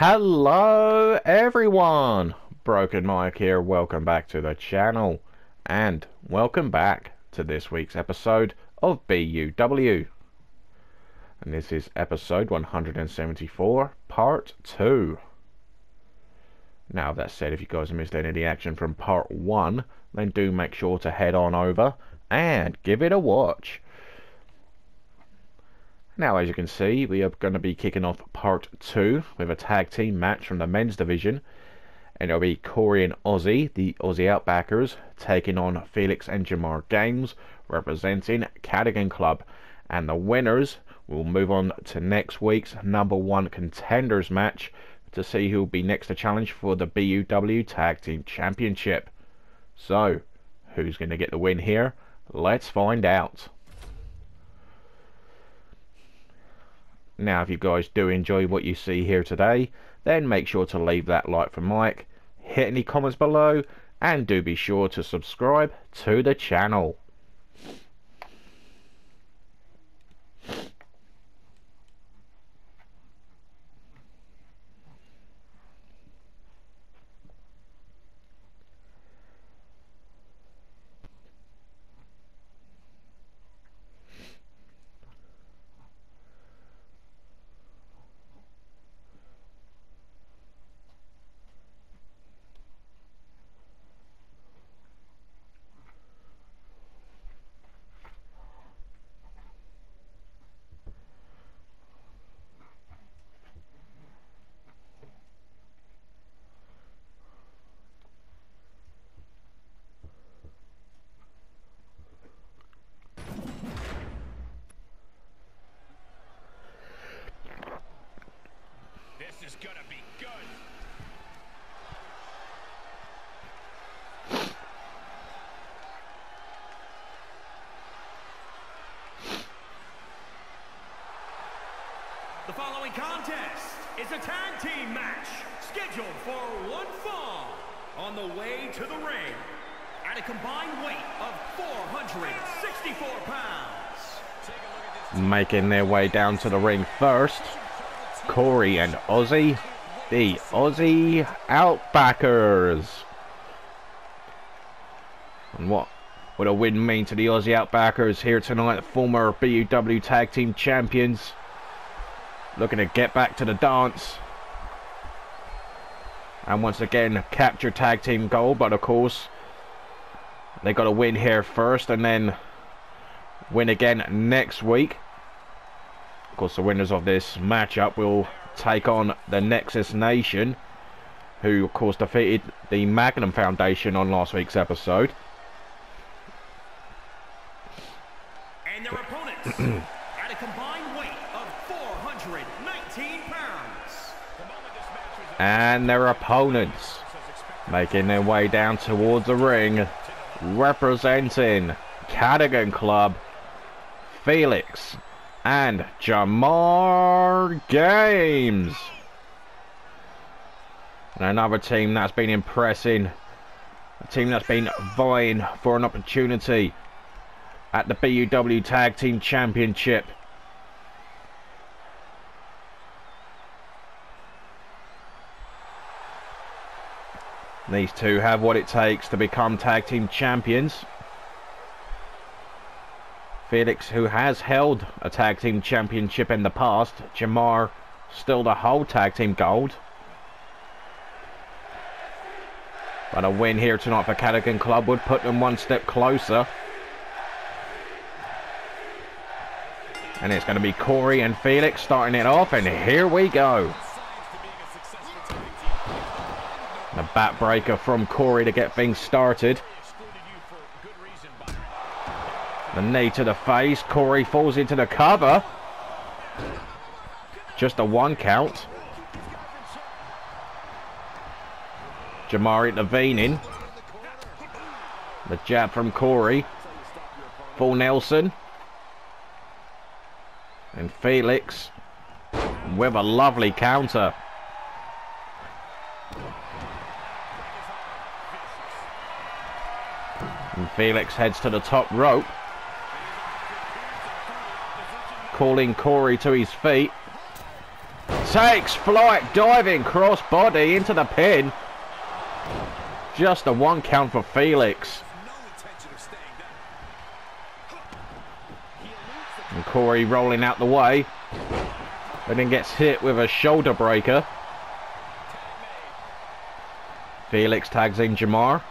Hello everyone, Broken Mike here. Welcome back to the channel and welcome back to this week's episode of BUW. And this is episode 174, part 2. Now that said, if you guys missed any of the action from part 1, then do make sure to head on over and give it a watch. Now, as you can see, we are going to be kicking off part 2 with a tag team match from the men's division. And it'll be Corey and Ozzy, the Aussie Outbackers, taking on Felix and Jamar Games, representing Cadogan Club. And the winners will move on to next week's #1 contenders match to see who will be next to challenge for the BUW Tag Team Championship. So, who's going to get the win here? Let's find out. Now, if you guys do enjoy what you see here today, then make sure to leave that like for Mike, hit any comments below, and do be sure to subscribe to the channel. This is gonna be good. The following contest is a tag team match scheduled for one fall on the way to the ring at a combined weight of 464 pounds. Making their way down to the ring first, Corey and Ozzy, the Aussie Outbackers. And what would a win mean to the Aussie Outbackers here tonight? The former BUW Tag Team Champions looking to get back to the dance and once again capture tag team gold, but of course they got to win here first and then win again next week. Of course, the winners of this matchup will take on the Nexus Nation, who of course defeated the Magnum Foundation on last week's episode. And their opponents at a combined weight of 419 pounds. And their opponents making their way down towards the ring, representing Cadogan Club, Felix and Jamar Games. And another team that's been impressing, a team that's been vying for an opportunity at the BUW Tag Team Championship. These two have what it takes to become tag team champions. Felix, who has held a tag team championship in the past. Jamar still to hold tag team gold. But a win here tonight for Cadogan Club would put them one step closer. And it's going to be Corey and Felix starting it off, and here we go. The backbreaker from Corey to get things started. The knee to the face. Corey falls into the cover. Just a 1 count. Jamar intervening. The jab from Corey. Full Nelson. And Felix with a lovely counter. And Felix heads to the top rope, calling Corey to his feet. Takes flight, diving crossbody into the pin. Just a 1 count for Felix. And Corey rolling out the way. But then gets hit with a shoulder breaker. Felix tags in Jamar.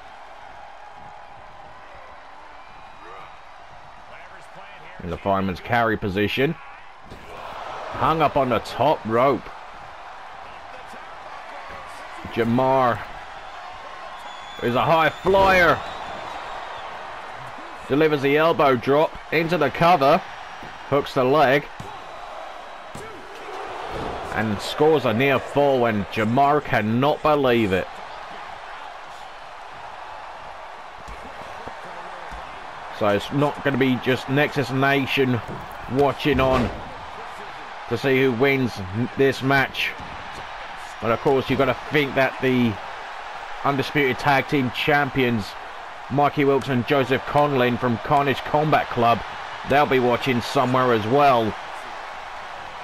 In the fireman's carry position. Hung up on the top rope. Jamar is a high flyer. Delivers the elbow drop into the cover. Hooks the leg. And scores a near fall when Jamar cannot believe it. So it's not going to be just Nexus Nation watching on to see who wins this match. But of course you've got to think that the Undisputed Tag Team Champions Mikey Wilkes and Joseph Conlin from Carnage Combat Club, they'll be watching somewhere as well,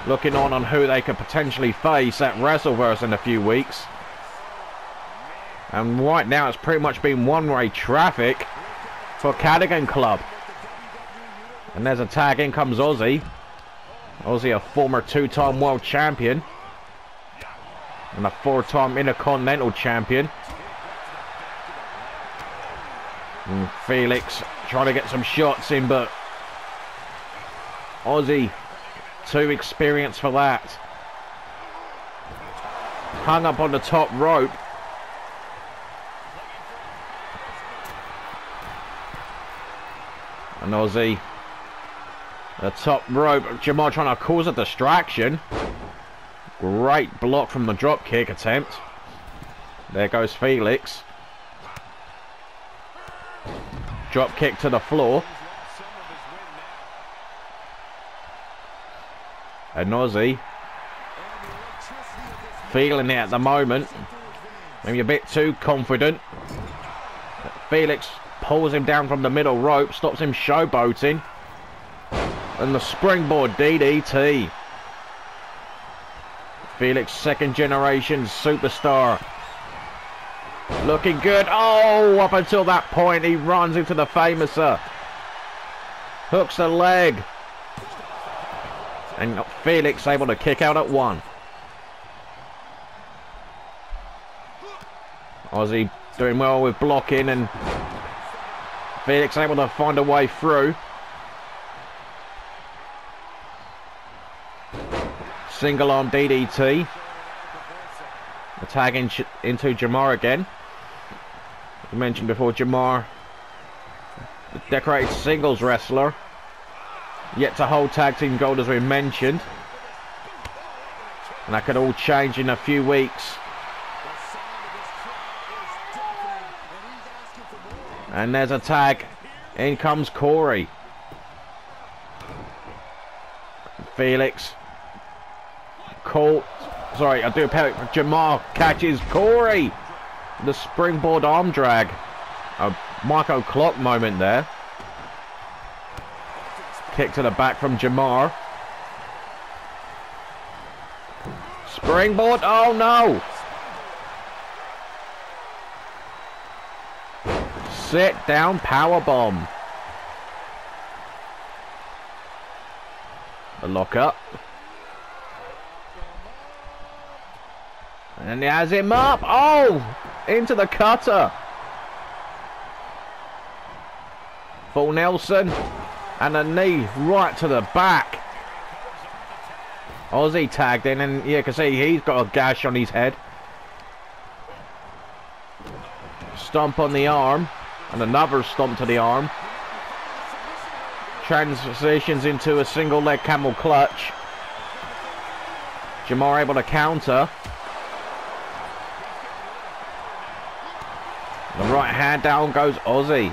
looking on who they could potentially face at Wrestleverse in a few weeks. And right now it's pretty much been one-way traffic for Cadogan Club. And there's a tag. In comes Ozzy. Ozzy, a former 2-time world champion and a 4-time Intercontinental champion. And Felix trying to get some shots in, but Ozzy too experienced for that. Hung up on the top rope. And Ozzy, the top rope. Jamar trying to cause a distraction. Great block from the drop kick attempt. There goes Felix. Drop kick to the floor. And Ozzy feeling it at the moment. Maybe a bit too confident. Felix pulls him down from the middle rope, stops him showboating. And the springboard DDT. Felix, second generation superstar. Looking good. Oh, up until that point he runs into the Famouser. Hooks the leg. And Felix able to kick out at 1. Ozzy doing well with blocking, and Felix able to find a way through. Single arm DDT. The tag into Jamar again. As I mentioned before, Jamar, the decorated singles wrestler, yet to hold tag team gold as we mentioned. And that could all change in a few weeks. And there's a tag. In comes Corey. Felix. Caught. Sorry, I do apologize. Jamar catches Corey. The springboard arm drag. A Marco Clock moment there. Kick to the back from Jamar. Springboard. Oh no. Sit down powerbomb. The lock up. And he has him up. Oh! Into the cutter. Full Nelson. And a knee right to the back. Ozzy tagged in, and you can see he's got a gash on his head. Stomp on the arm. And another stomp to the arm. Transitions into a single leg camel clutch. Jamar able to counter. The right hand down goes Ozzy.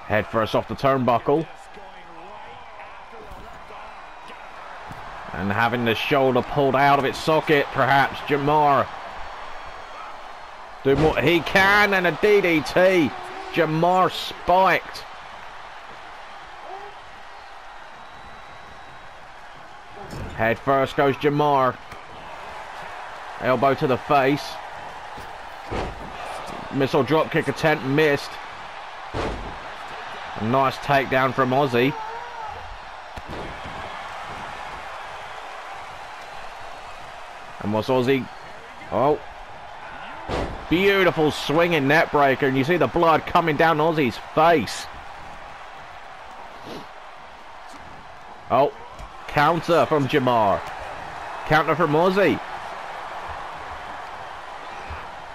Head first off the turnbuckle. And having the shoulder pulled out of its socket, perhaps. Jamar doing what he can, and a DDT Jamar spiked. Head first goes Jamar. Elbow to the face. Missile drop kick attempt missed. A nice takedown from Ozzy. And what's Ozzy? Oh. Beautiful swinging net breaker. And you see the blood coming down Ozzy's face. Oh. Counter from Jamar. Counter from Ozzy.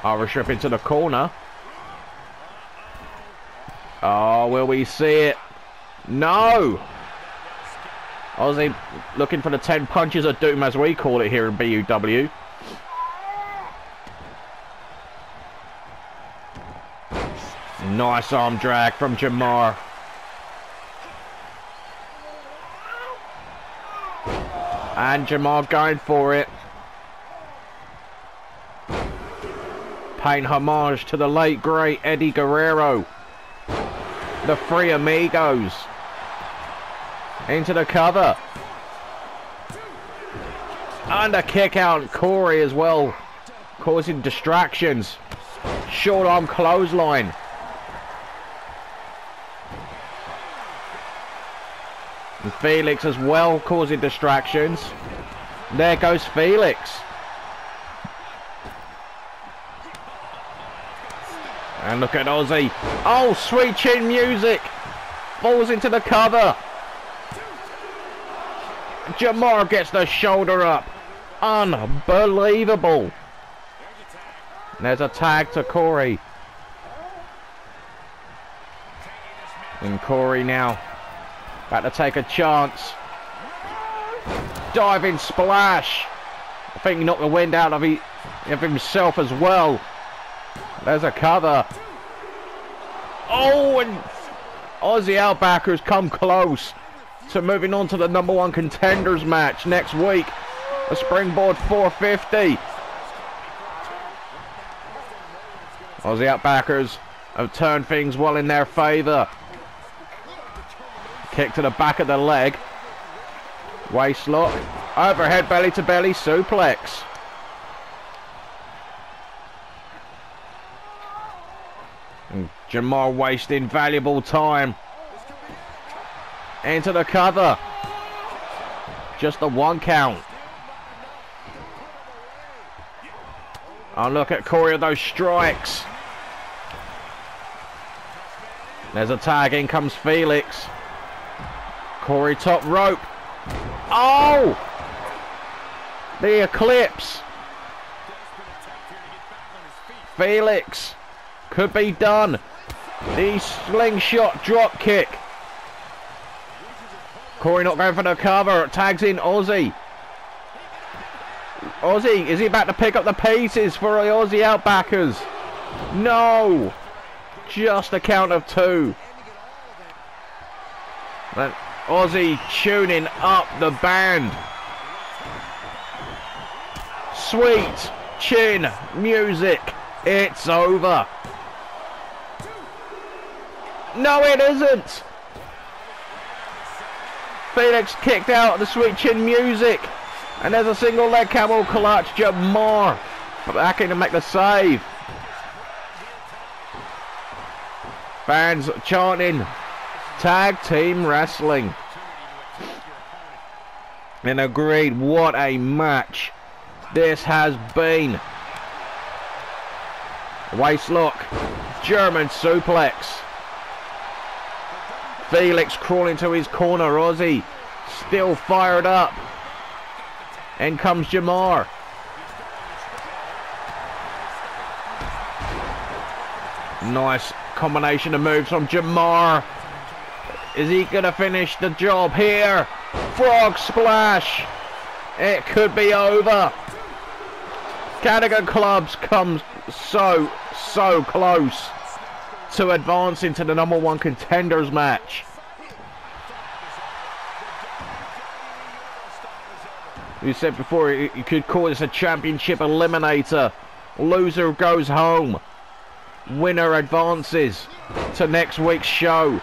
Irish whip into the corner. Oh, will we see it? No! Ozzy looking for the 10 punches of doom, as we call it here in BUW. Nice arm drag from Jamar. And Jamar going for it. Paying homage to the late great Eddie Guerrero. The Three Amigos. Into the cover. And a kick out. Corey as well. Causing distractions. Short arm clothesline. And Felix as well causing distractions. There goes Felix. And look at Ozzy. Oh, sweet chin music. Falls into the cover. Jamar gets the shoulder up. Unbelievable. There's a tag to Corey. And Corey now about to take a chance. Diving splash. I think he knocked the wind out of himself as well. There's a cover. Oh, and Aussie Outbackers come close to moving on to the #1 contenders match next week. A Springboard 450. Aussie Outbackers have turned things well in their favour. Kick to the back of the leg. Waist lock. Overhead belly to belly suplex. And Jamar wasting valuable time. Into the cover. Just the 1 count. Oh, look at Corey with those strikes. There's a tag. In comes Felix. Corey top rope. Oh! The eclipse. Felix. Could be done. The slingshot drop kick. Corey not going for the cover. Tags in Ozzy. Ozzy, is he about to pick up the pieces for the Aussie Outbackers? No. Just a count of 2. And Ozzy tuning up the band. Sweet chin music. It's over. No, it isn't. Felix kicked out the sweet chin music. And there's a single leg camel clutch. Jamar back in to make the save. Fans chanting tag team wrestling. And agreed, what a match this has been. Waist lock. German suplex. Felix crawling to his corner. Ozzy still fired up. In comes Jamar. Nice combination of moves from Jamar. Is he going to finish the job here? Frog splash. It could be over. Cadogan Clubs comes so close to advancing to the #1 contenders match. You said before you could call this a championship eliminator. Loser goes home. Winner advances. to next week's show.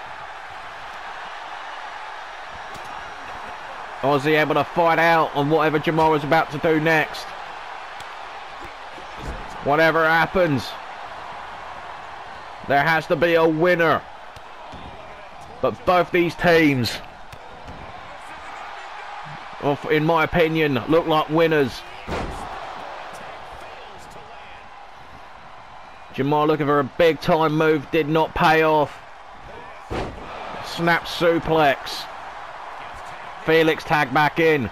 Ozzy able to fight out on whatever Jamal was about to do next. Whatever happens, there has to be a winner. But both these teams, in my opinion, look like winners. Jamal looking for a big time move, did not pay off. Snap suplex. Felix tagged back in.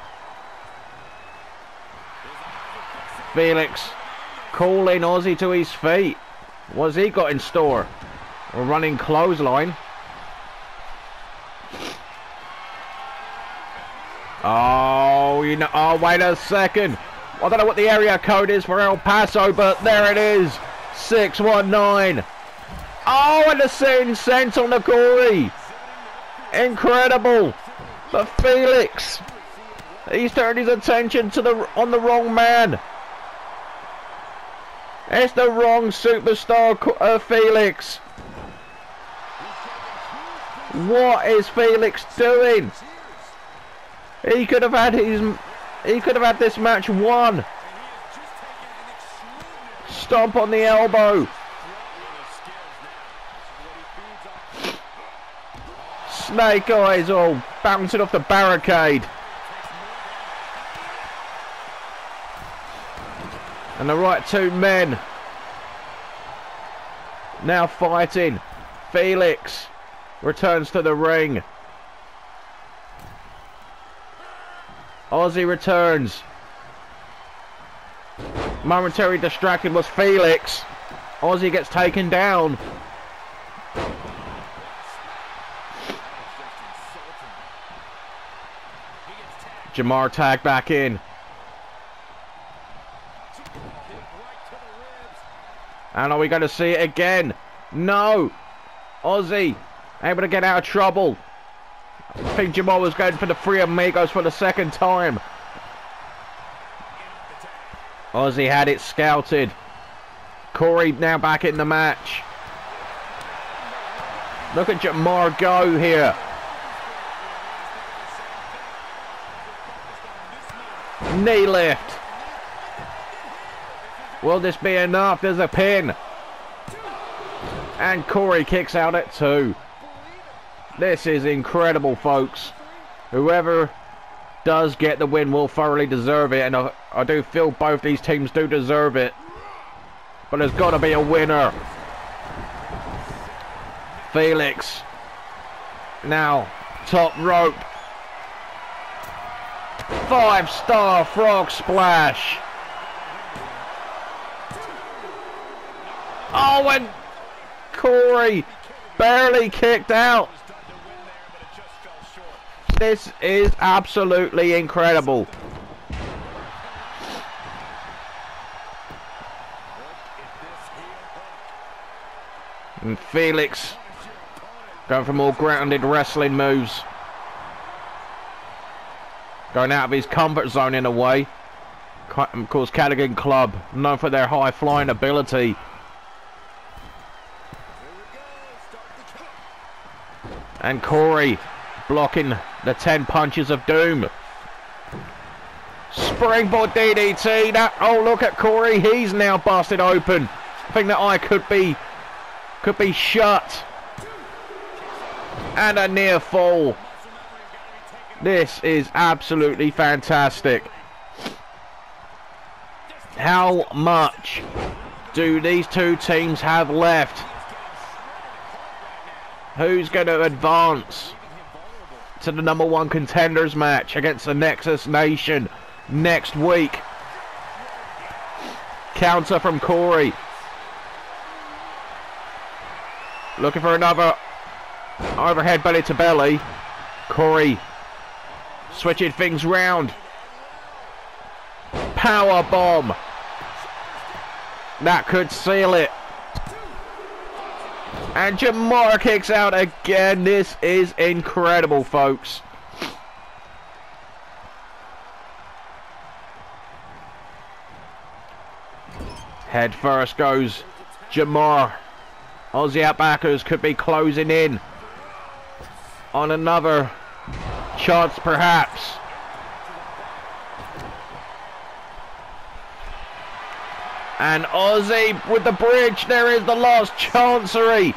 Felix calling Ozzy to his feet. What's he got in store? A running clothesline. Oh, you know. Oh, wait a second. I don't know what the area code is for El Paso, but there it is. 619. Oh, and the same sense on the Corey. Incredible. But Felix, he's turned his attention to on the wrong man. It's the wrong superstar, Felix. What is Felix doing? He could have had this match won. Stomp on the elbow. Snake eyes all bouncing off the barricade. And the right two men now fighting. Felix returns to the ring. Ozzy returns. Momentarily distracted was Felix. Ozzy gets taken down. Jamar tagged back in. And are we going to see it again? No. Ozzy able to get out of trouble. I think Jamal was going for the Three Amigos for the second time. Ozzy had it scouted. Corey now back in the match. Look at Jamar go here. Knee lift. Will this be enough? There's a pin. And Corey kicks out at 2. This is incredible, folks. Whoever does get the win will thoroughly deserve it. And I do feel both these teams do deserve it. But there's got to be a winner. Felix. Now, top rope. 5-star frog splash. Oh, and Corey barely kicked out. This is absolutely incredible. And Felix going for more grounded wrestling moves. Going out of his comfort zone in a way. Of course, Cadigan Club, known for their high flying ability. And Corey blocking the 10 punches of doom. Springboard DDT. Oh, look at Corey. He's now busted open. I think that eye could be shut. And a near fall. This is absolutely fantastic. How much do these two teams have left? Who's going to advance to the #1 contenders match against the Nexus Nation next week? Counter from Corey. Looking for another overhead belly to belly. Corey switching things round. Power bomb. That could seal it. And Jamar kicks out again. This is incredible, folks. Head first goes Jamar. Aussie Outbackers could be closing in on another chance perhaps. And Aussie with the bridge. There is the last chancery.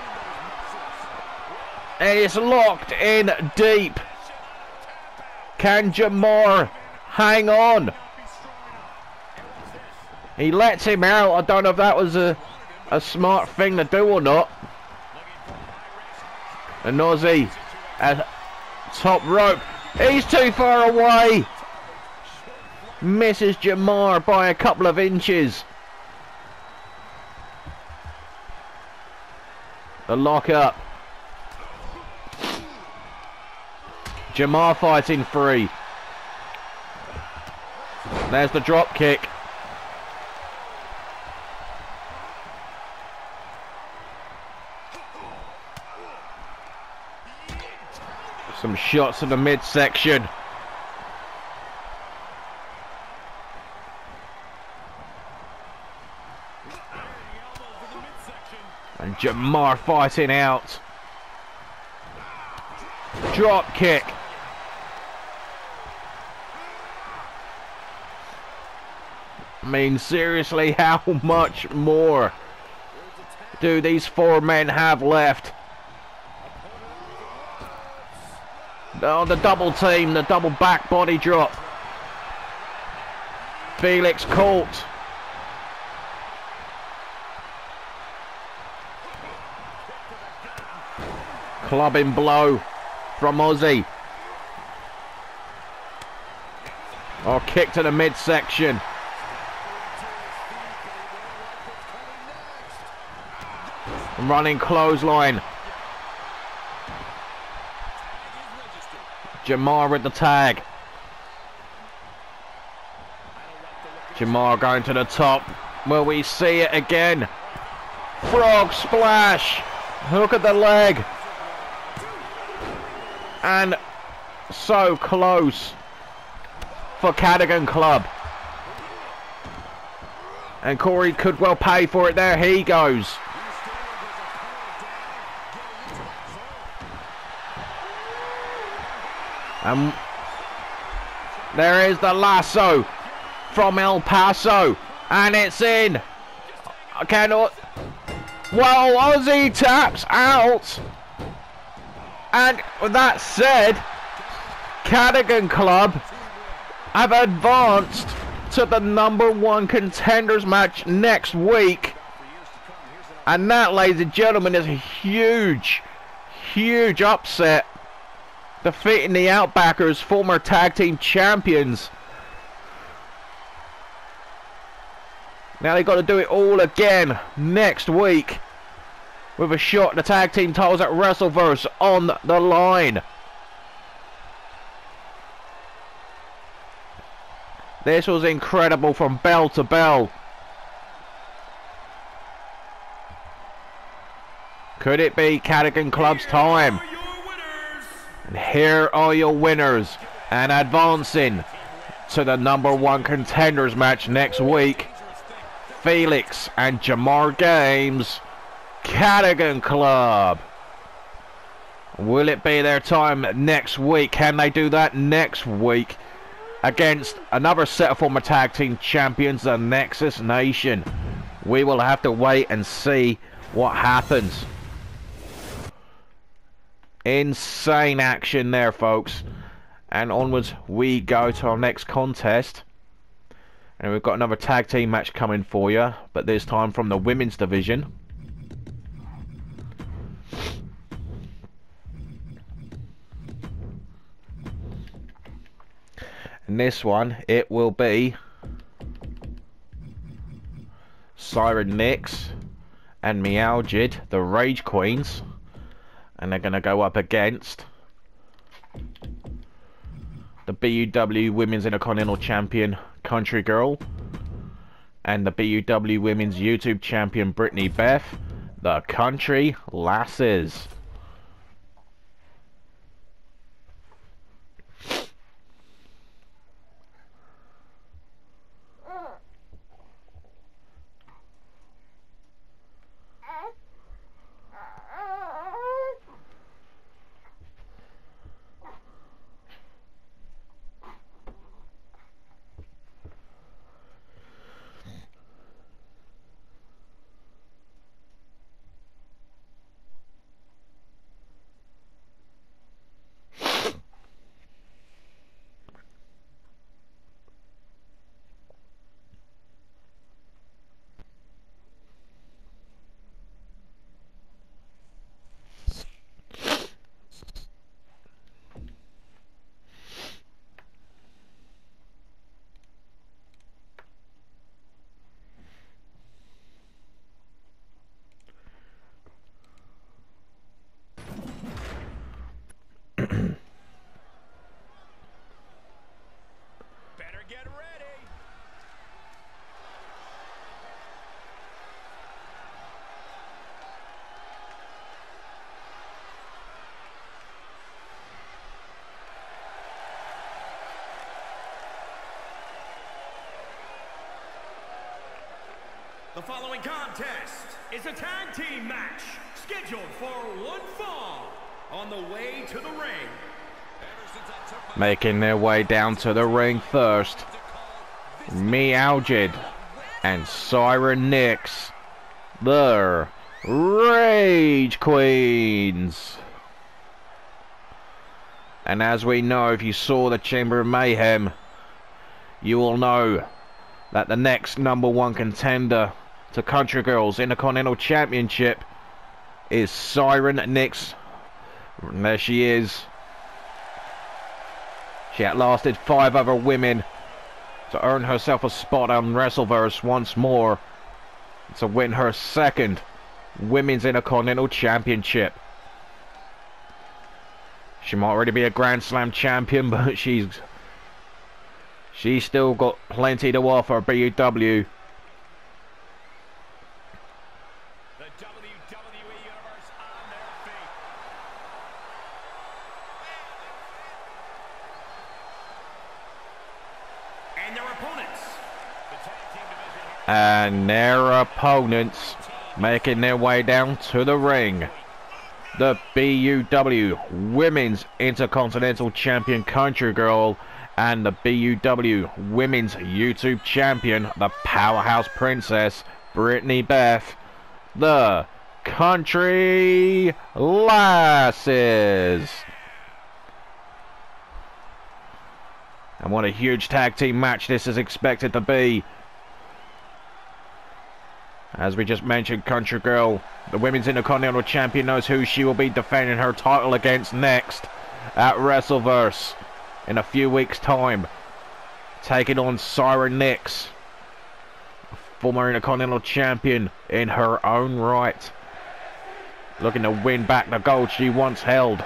And it's locked in deep. Can Jamar hang on? He lets him out. I don't know if that was a smart thing to do or not. And Aussie at top rope. He's too far away. Misses Jamar by a couple of inches. The lock up. Jamar fighting free. There's the drop kick. Some shots in the midsection. And Jamar fighting out. Drop kick. I mean, seriously, how much more do these four men have left? Oh, the double team, the double back body drop. Felix caught. Clubbing blow from Aussie. Oh, kick to the midsection. Running clothesline. Jamar with the tag. Jamar going to the top. Will we see it again? Frog splash. Hook at the leg. And so close for Cadogan Club. And Corey could well pay for it there. He goes. There is the lasso from El Paso. And it's in. I cannot. Well, Aussie taps out. And with that said, Cadogan Club have advanced to the #1 contenders match next week. And that, ladies and gentlemen, is a huge, huge upset. Defeating the Outbackers, former tag team champions. Now they've got to do it all again next week. With a shot at the tag team titles at Wrestleverse on the line. This was incredible from bell to bell. Could it be Cadogan Club's time? And here are your winners. And advancing to the #1 contenders match next week. Felix and Jamar Games. Cadogan Club. Will it be their time next week? Can they do that next week against another set of former tag team champions, the Nexus Nation? We will have to wait and see what happens. Insane action there, folks. And onwards we go to our next contest. And we've got another tag team match coming for you, but this time from the women's division. In this one, it will be Siren Nix and Meowjid, the Rage Queens. And they're going to go up against the BUW Women's Intercontinental Champion, Country Girl. And the BUW Women's YouTube Champion, Brittany Beth, the Country Lasses. following contest is a tag team match scheduled for one fall on the way to the ring. Making their way down to the ring first, Meowjid and Siren Nix, the Rage Queens. And as we know, if you saw the Chamber of Mayhem, you will know that the next #1 contender to Country Girls Intercontinental Championship is Siren Nix. And there she is. She outlasted 5 other women to earn herself a spot on Wrestleverse once more, to win her 2nd Women's Intercontinental Championship. She might already be a Grand Slam champion, but she's still got plenty to offer BUW. The WWE Universe on their feet. And their opponents. The tag team division here. And their opponents making their way down to the ring. The BUW Women's Intercontinental Champion Country Girl and the BUW Women's YouTube Champion, the Powerhouse Princess, Brittany Beth, the Country Lasses. And what a huge tag team match this is expected to be. As we just mentioned, Country Girl, the Women's Intercontinental Champion, knows who she will be defending her title against next at Wrestleverse in a few weeks' time. Taking on Siren Nix, former Intercontinental Champion in her own right. Looking to win back the gold she once held.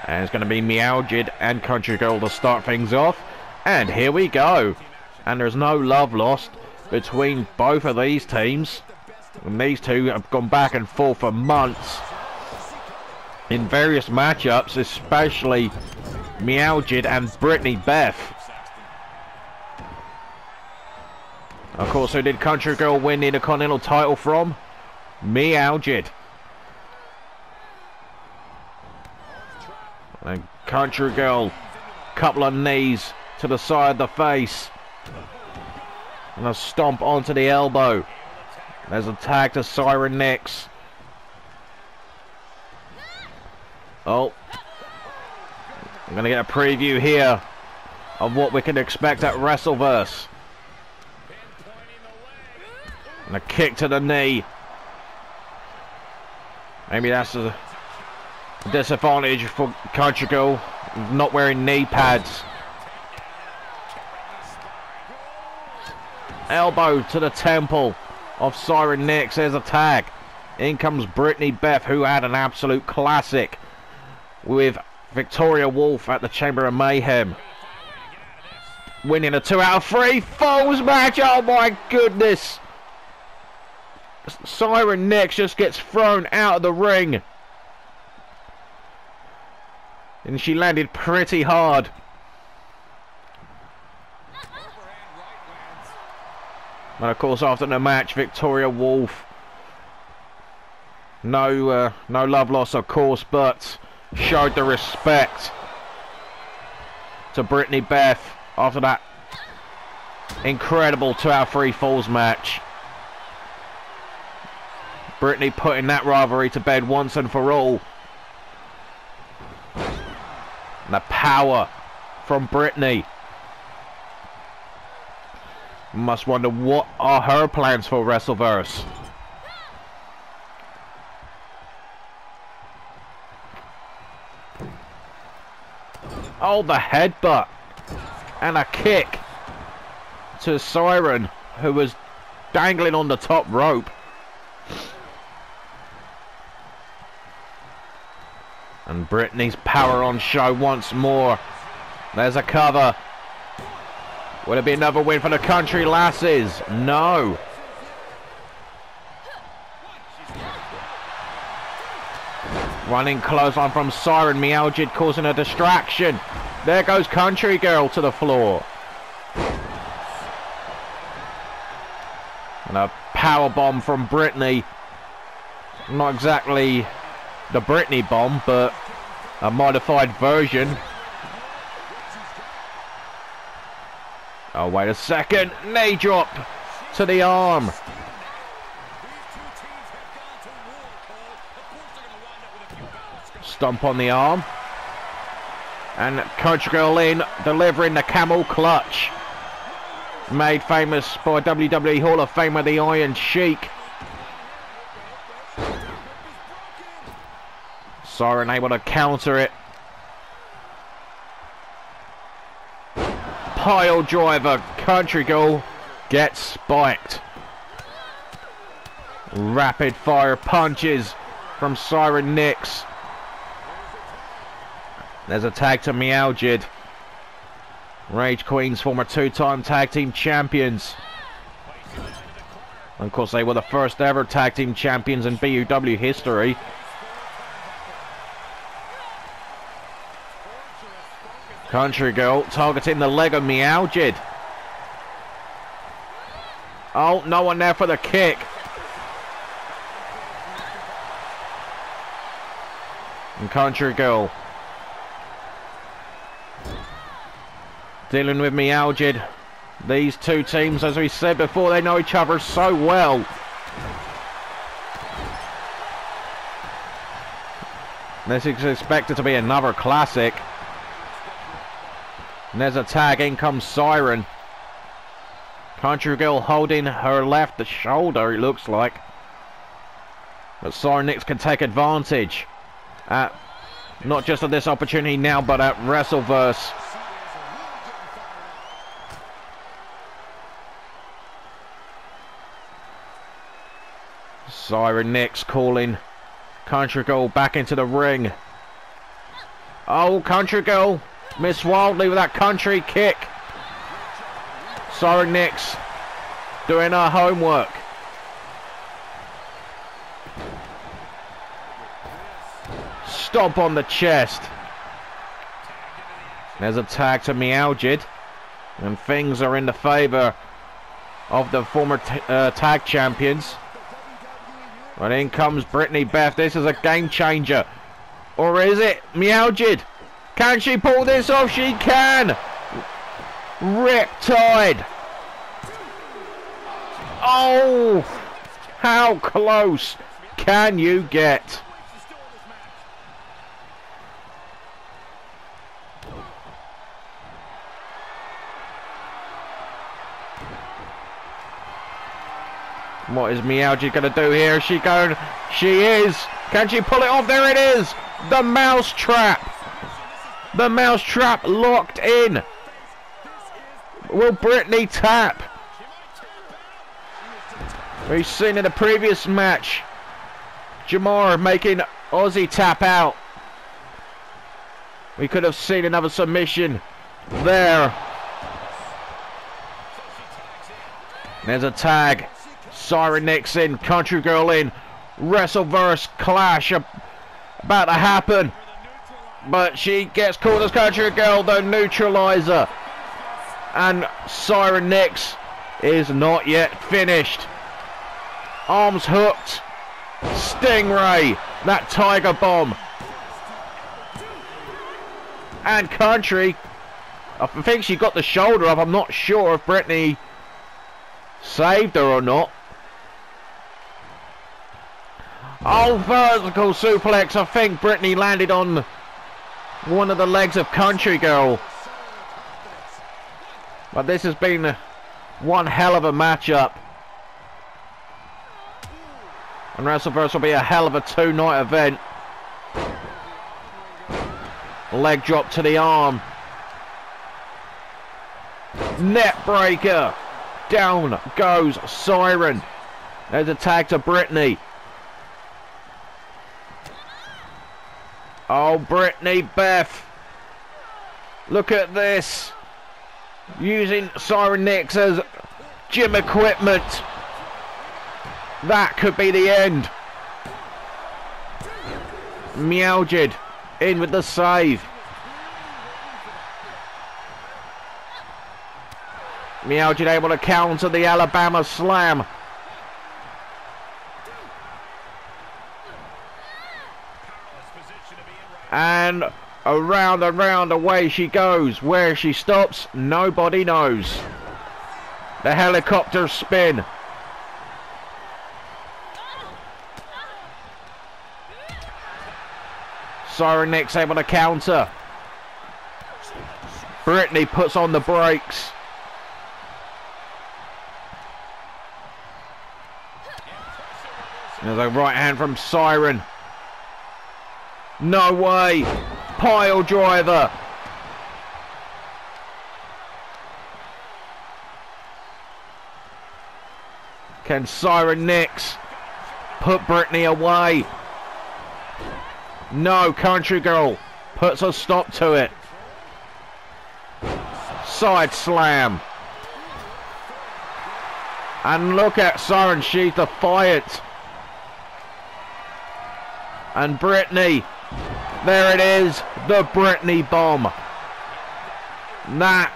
And it's going to be Meowjid and Country Girl to start things off. And here we go. And there's no love lost between both of these teams. And these two have gone back and forth for months in various matchups, especially Meowjid and Brittany Beth. Of course, who did Country Girl win the Intercontinental title from? Meowjid. And Country Girl, couple of knees to the side of the face. And a stomp onto the elbow. There's a tag to Siren Nix. Oh. I'm going to get a preview here of what we can expect at Wrestleverse. And a kick to the knee. Maybe that's a disadvantage for Country Girl, not wearing knee pads. Elbow to the temple of Siren Nix. There's a tag. In comes Brittany Beth, who had an absolute classic with Victoria Wolf at the Chamber of Mayhem, winning a 2 out of 3 falls match. Oh my goodness. Siren Nix just gets thrown out of the ring. And she landed pretty hard. And of course, after the match, Victoria Wolf, no love lost, of course, but showed the respect to Brittany Beth after that incredible 2 out of 3 falls match. Brittany putting that rivalry to bed once and for all. And the power from Brittany. Must wonder what are her plans for Wrestleverse. Oh, the headbutt. And a kick to Siren, who was dangling on the top rope. And Brittany's power on show once more. There's a cover. Will it be another win for the Country Lasses? No. Running clothesline from Siren. Meowjid causing a distraction. There goes Country Girl to the floor. And a power bomb from Brittany. Not exactly the Brittany bomb, but a modified version. Oh, wait a second. Knee drop to the arm. Stomp on the arm. And Country Girl in, delivering the camel clutch. Made famous by WWE Hall of Famer the Iron Sheik. Siren able to counter it. Pile driver. Country Girl gets spiked. Rapid fire punches from Siren Nix. There's a tag to Meowjid. Rage Queens, former two-time tag team champions. And of course, they were the first ever tag team champions in BUW history. Country Girl targeting the leg of Meowjid. Oh, no one there for the kick. And Country Girl dealing with Meowjid. These two teams, as we said before, they know each other so well. This is expected to be another classic. And there's a tag, in comes Siren. Country Girl holding her left shoulder, it looks like. But Siren Nix can take advantage. Not just at this opportunity now, but at Wrestleverse. Siren Nix calling Country Girl back into the ring. Oh, Country Girl missed wildly with that country kick. Siren Nix doing her homework. Stomp on the chest. There's a tag to Meowjid. And things are in the favour of the former tag champions. But in comes Brittany Beth. This is a game changer. Or is it? Meowjid. Can she pull this off? She can. Riptide. Oh. How close can you get? What is Meowjid going to do here? Is she going? She is. Can she pull it off? There it is. The mouse trap. The mouse trap locked in. Will Brittany tap? We've seen in the previous match Jamar making Ozzy tap out. We could have seen another submission there. There's a tag. Siren Nix in, Country Girl in, Wrestleverse clash about to happen, but she gets called as Country Girl, the neutralizer, and Siren Nix is not yet finished. Arms hooked, Stingray, that tiger bomb, and Country, I think she got the shoulder up. I'm not sure if Brittany saved her or not. Oh, vertical suplex. I think Brittany landed on one of the legs of Country Girl. But this has been one hell of a matchup. And Wrestleverse will be a hell of a two-night event. Leg drop to the arm. Net breaker. Down goes Siren. There's a tag to Brittany. Oh, Brittany Beth. Look at this. Using Siren Nix as gym equipment. That could be the end. Meowjid in with the save. Meowjid able to counter the Alabama slam. And around and round away she goes. Where she stops, nobody knows. The helicopter spin. Siren Nick's able to counter. Brittany puts on the brakes. There's a right hand from Siren. No way. Pile driver. Can Siren Nix put Brittany away? No, Country Girl puts a stop to it. Side slam. And look at Siren, she's defiant. And Brittany, there it is, the Brittany bomb. That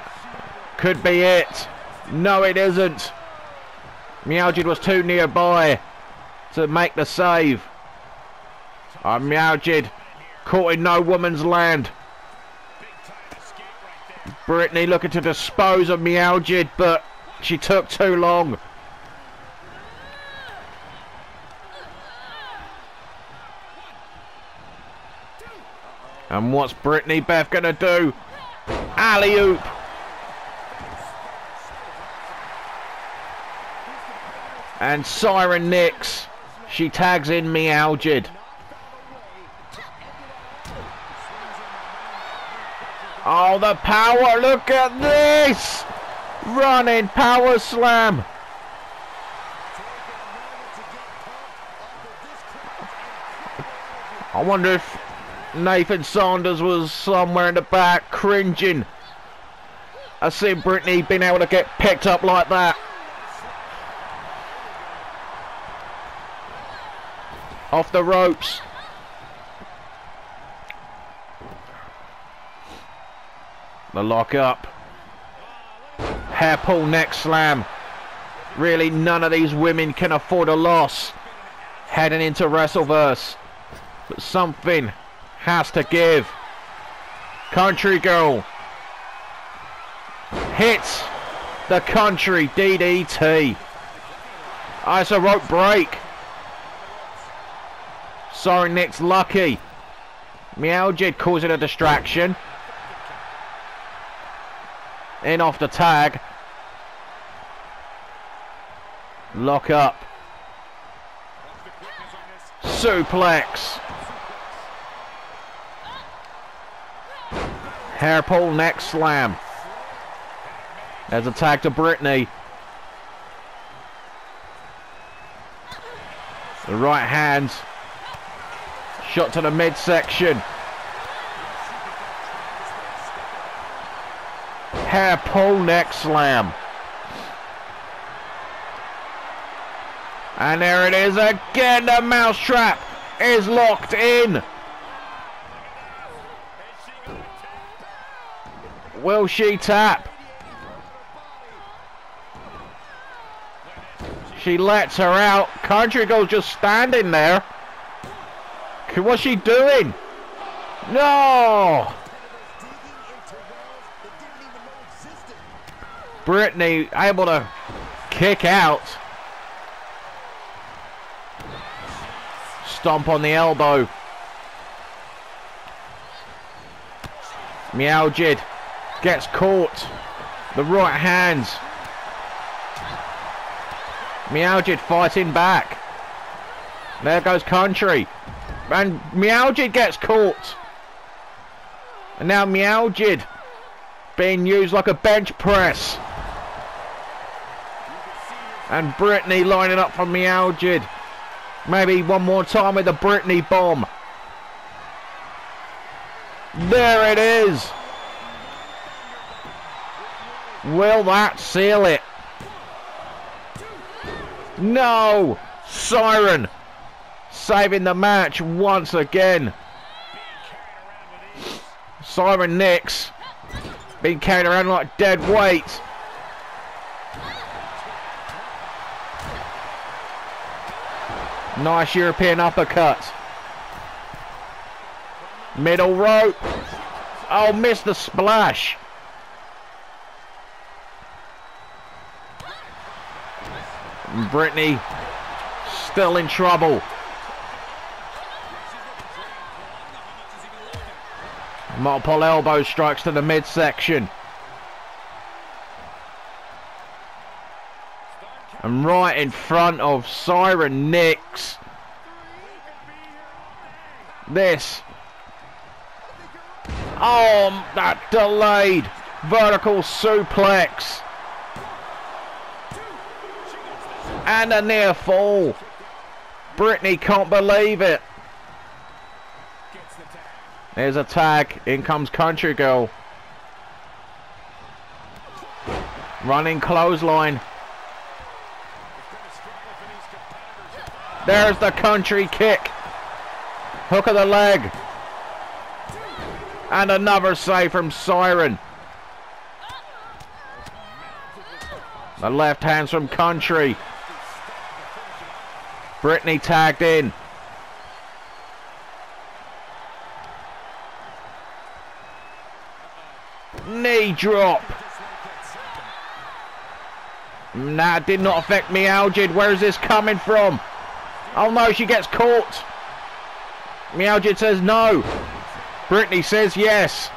could be it. No, it isn't. Meowjid was too nearby to make the save. Meowjid caught in no woman's land. Brittany looking to dispose of Meowjid, but she took too long. And what's Brittany Beth gonna do? Alley-oop. And Siren Nix, she tags in Meowjid. Oh, the power, look at this! Running power slam. I wonder if Nathan Saunders was somewhere in the back cringing. I see Brittany being able to get picked up like that. Off the ropes. The lock up. Hair pull neck slam. Really, none of these women can afford a loss heading into Wrestleverse. But something has to give. Country Girl hits the Country DDT. Iso rope break. Siren Nick's lucky. Meowjid causing a distraction. In off the tag. Lock up. Suplex. Hair pull neck slam. There's a tag to Brittany. The right hand. Shot to the midsection. Hair pull neck slam. And there it is again. The mousetrap is locked in. Will she tap? She lets her out. Country Girl just standing there. What's she doing? No! Brittany able to kick out. Stomp on the elbow. Meowjid gets caught. The right hands. Meowjid fighting back. There goes Country. And Meowjid gets caught. And now Meowjid being used like a bench press. And Brittany lining up for Meowjid. Maybe one more time with the Brittany bomb. There it is. Will that seal it? No! Siren saving the match once again. Siren Nix being carried around like dead weight. Nice European uppercut. Middle rope. Oh, missed the splash. Brittany still in trouble. Multiple elbow strikes to the midsection. And right in front of Siren Nix. This. Oh, that delayed vertical suplex. And a near fall. Brittany can't believe it. There's a tag. In comes Country Girl. Running clothesline. There's the country kick. Hook of the leg. And another save from Siren. The left hand's from Country. Brittany tagged in. Knee drop. Nah, did not affect me, Algid. Where's this coming from? Oh no, she gets caught. Meowjid says no. Brittany says yes.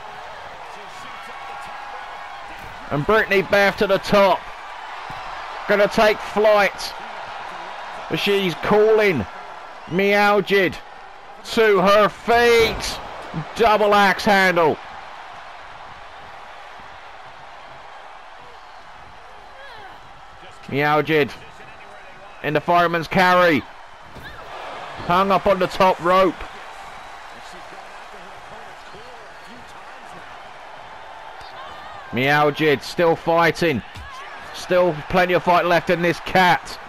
And Brittany back to the top. Gonna take flight. But she's calling Meowjid to her feet. Double axe handle. Meowjid in the fireman's carry. Hung up on the top rope. Meowjid still fighting. Still plenty of fight left in this cat.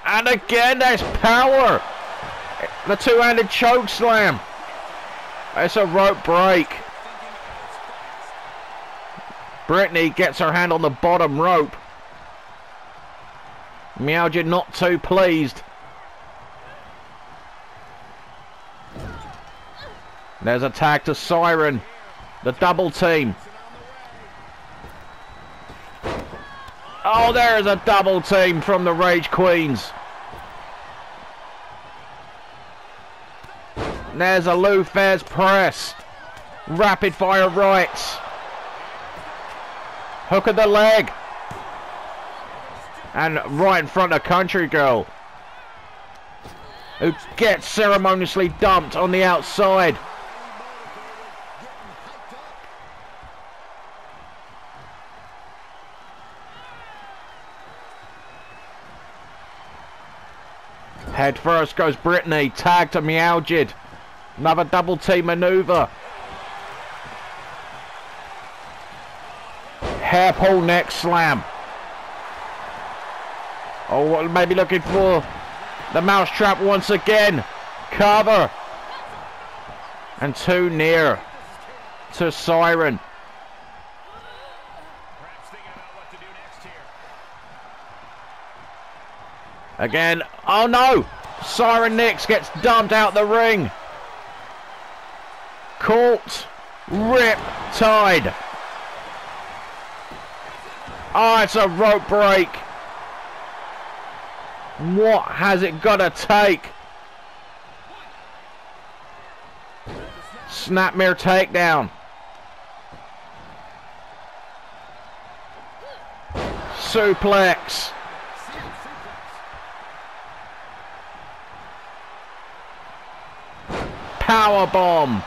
And again, there's power. The two-handed choke slam. It's a rope break. Brittany gets her hand on the bottom rope. Meowjid not too pleased. There's a tag to Siren. The double team. Oh, there's a double team from the Rage Queens. There's a Lou Fairs press. Rapid fire rights. Hook of the leg. And right in front of Country Girl, who gets ceremoniously dumped on the outside. Head first goes Brittany. Tag to Meowjid. Another double team maneuver. Hair pull neck slam. Oh, maybe looking for the mousetrap once again. Cover. And too near to Siren. Again. Oh no! Siren Nix gets dumped out the ring. Caught. Rip tied. Oh, it's a rope break. What has it got to take? Snapmare takedown. Suplex. Power bomb.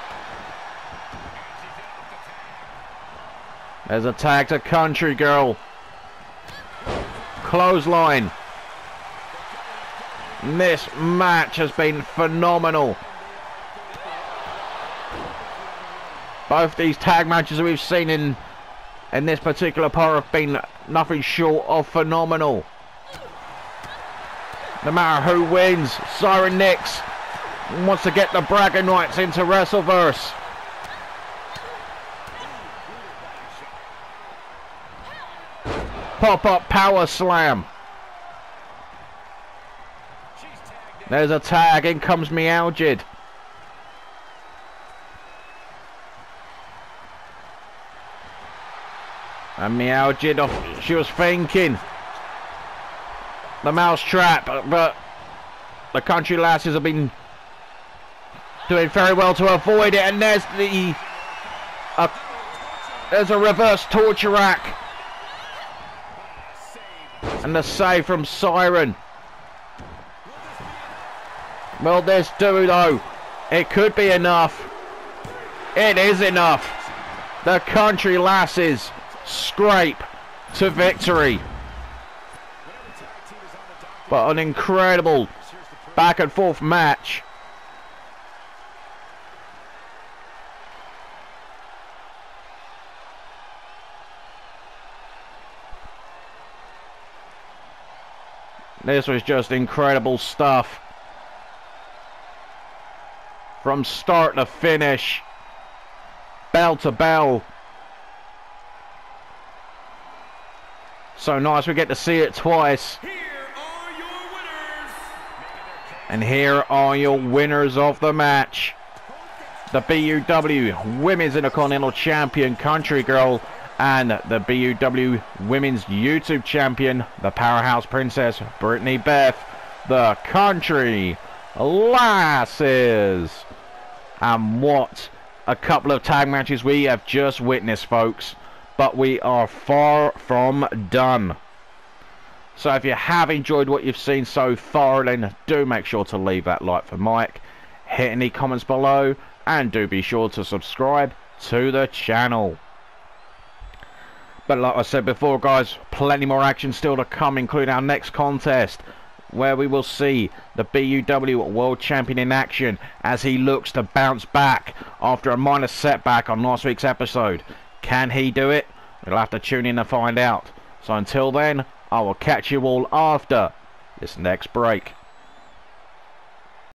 There's a tag to Country Girl. Clothesline. This match has been phenomenal. Both these tag matches that we've seen in this particular part have been nothing short of phenomenal. No matter who wins, Siren Nix wants to get the bragging rights into Wrestleverse. Pop-up power slam. There's a tag. In comes Meowjid. And Meow did off. She was thinking the mouse trap, but the country lasses have been doing very well to avoid it. And there's there's a reverse torture rack. And the save from Siren. Will this do though? It could be enough. It is enough. The country lasses scrape to victory. But an incredible back and forth match. This was just incredible stuff. From start to finish. Bell to bell. So nice we get to see it twice. Here are your winners. And here are your winners of the match. The BUW Women's Intercontinental Champion Country Girl and the BUW Women's YouTube Champion, the Powerhouse Princess Brittany Beth, the Country Lasses. And what a couple of tag matches we have just witnessed, folks. But we are far from done. So if you have enjoyed what you've seen so far, then do make sure to leave that like for Mike. Hit any comments below. And do be sure to subscribe to the channel. But like I said before, guys, plenty more action still to come, including our next contest, where we will see the BUW World Champion in action as he looks to bounce back after a minor setback on last week's episode. Can he do it? We'll have to tune in to find out. So until then, I will catch you all after this next break.